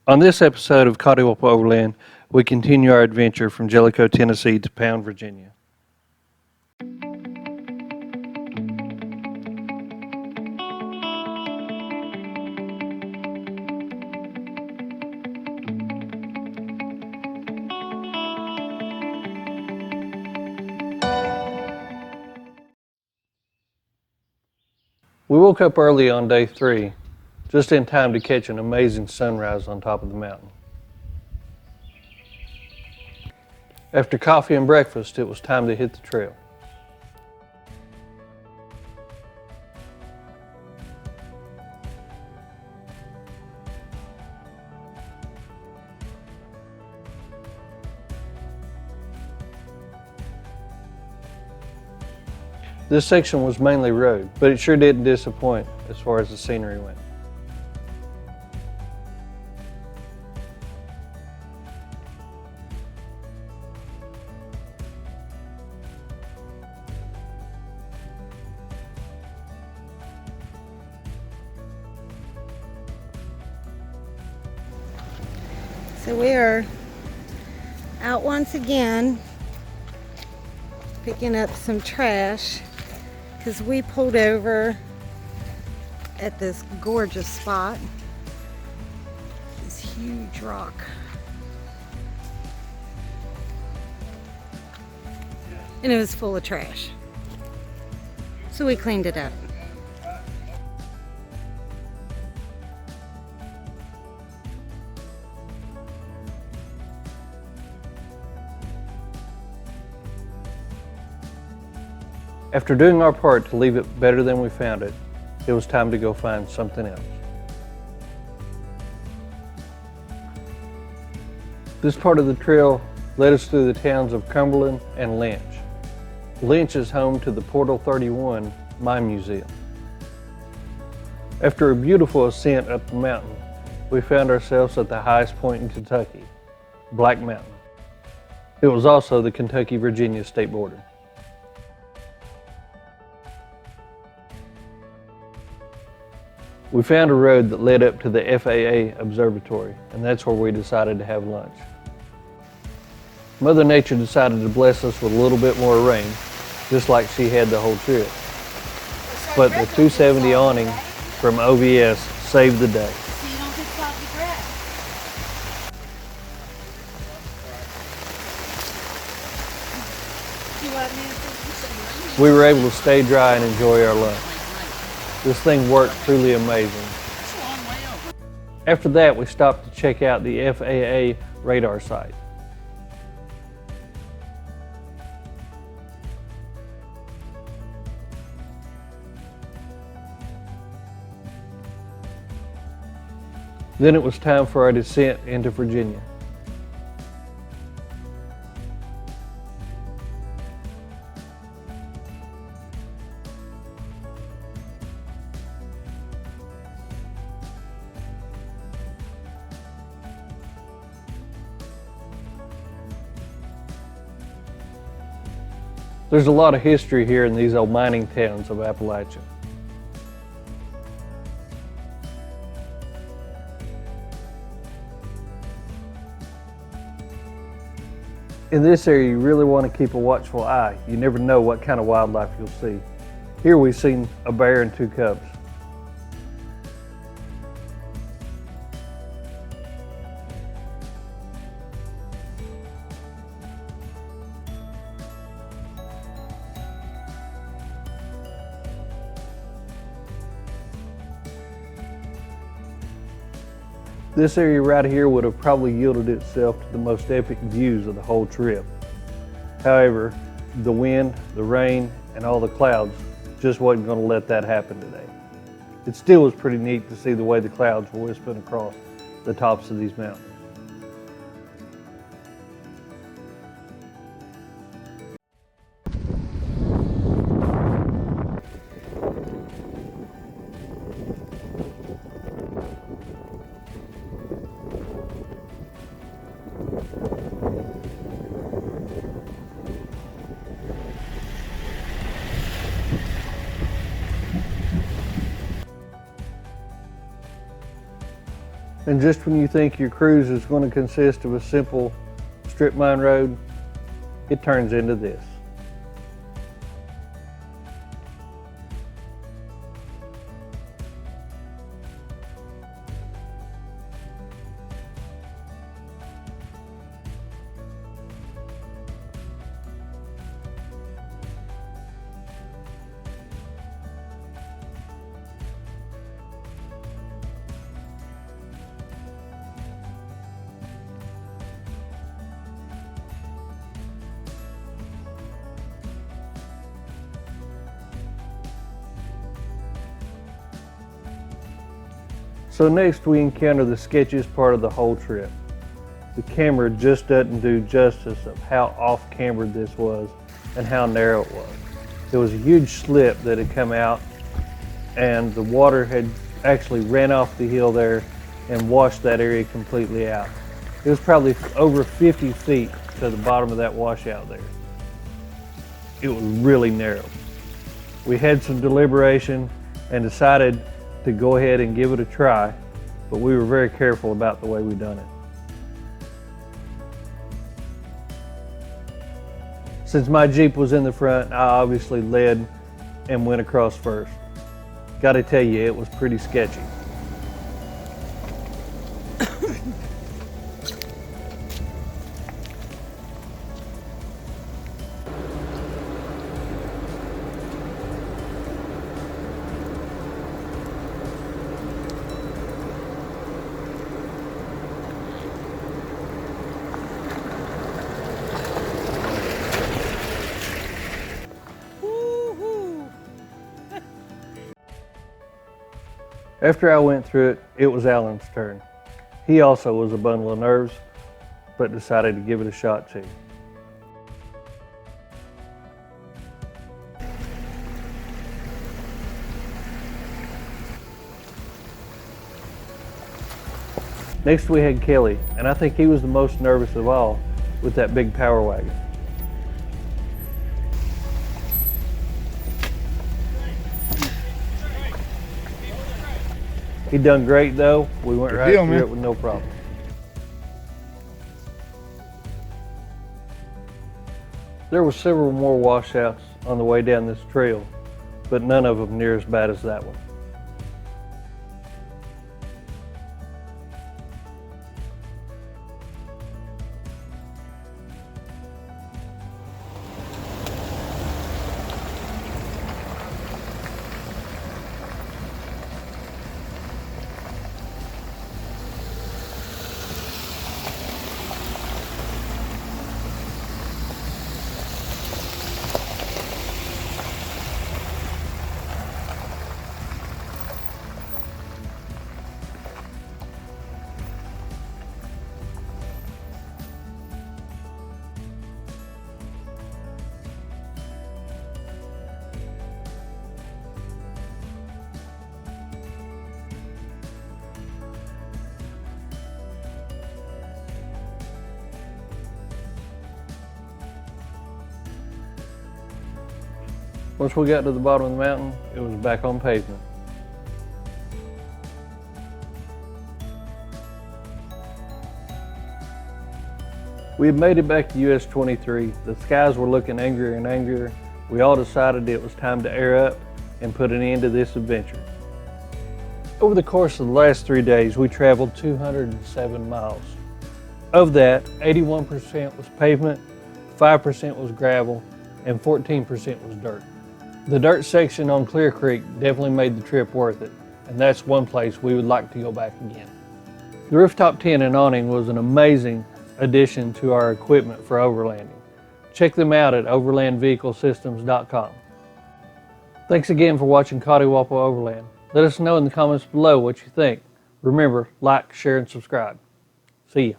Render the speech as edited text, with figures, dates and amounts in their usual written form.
On this episode of Coddiwomple Overland, we continue our adventure from Jelico, Tennessee to Pound, Virginia. We woke up early on day 3, just in time to catch an amazing sunrise on top of the mountain. After coffee and breakfast, it was time to hit the trail. This section was mainly road, but it sure didn't disappoint as far as the scenery went. So we are out once again picking up some trash because we pulled over at this gorgeous spot, this huge rock. And it was full of trash. So we cleaned it up. After doing our part to leave it better than we found it, it was time to go find something else. This part of the trail led us through the towns of Cumberland and Lynch. Lynch is home to the Portal 31 Mine Museum. After a beautiful ascent up the mountain, we found ourselves at the highest point in Kentucky, Black Mountain. It was also the Kentucky-Virginia state border. We found a road that led up to the FAA observatory, and that's where we decided to have lunch. Mother Nature decided to bless us with a little bit more rain, just like she had the whole trip. But the 270 awning from OVS saved the day. So you don't get soggy breath. We were able to stay dry and enjoy our lunch. This thing worked truly amazing. After that, we stopped to check out the FAA radar site. Then it was time for our descent into Virginia. There's a lot of history here in these old mining towns of Appalachia. In this area, you really want to keep a watchful eye. You never know what kind of wildlife you'll see. Here we've seen a bear and 2 cubs. This area right here would have probably yielded itself to the most epic views of the whole trip. However, the wind, the rain, and all the clouds just wasn't going to let that happen today. It still was pretty neat to see the way the clouds were wisping across the tops of these mountains. And just when you think your cruise is going to consist of a simple strip mine road, it turns into this. So next we encounter the sketchiest part of the whole trip. The camera just doesn't do justice of how off-cambered this was and how narrow it was. There was a huge slip that had come out and the water had actually ran off the hill there and washed that area completely out. It was probably over 50 feet to the bottom of that washout there. It was really narrow. We had some deliberation and decided to go ahead and give it a try, but we were very careful about the way we done it. Since my Jeep was in the front, I obviously led and went across first. Gotta tell you, it was pretty sketchy. After I went through it, it was Alan's turn. He also was a bundle of nerves, but decided to give it a shot too. Next we had Kelly, and I think he was the most nervous of all with that big power wagon. He done great though. We went right through it with no problem. There were several more washouts on the way down this trail, but none of them near as bad as that one. Once we got to the bottom of the mountain, it was back on pavement. We had made it back to US 23. The skies were looking angrier and angrier. We all decided it was time to air up and put an end to this adventure. Over the course of the last 3 days, we traveled 207 miles. Of that, 81% was pavement, 5% was gravel, and 14% was dirt. The dirt section on Clear Creek definitely made the trip worth it, and that's one place we would like to go back again. The rooftop tent and awning was an amazing addition to our equipment for overlanding. Check them out at overlandvehiclesystems.com. Thanks again for watching Coddiwomple Overland. Let us know in the comments below what you think. Remember, like, share, and subscribe. See ya.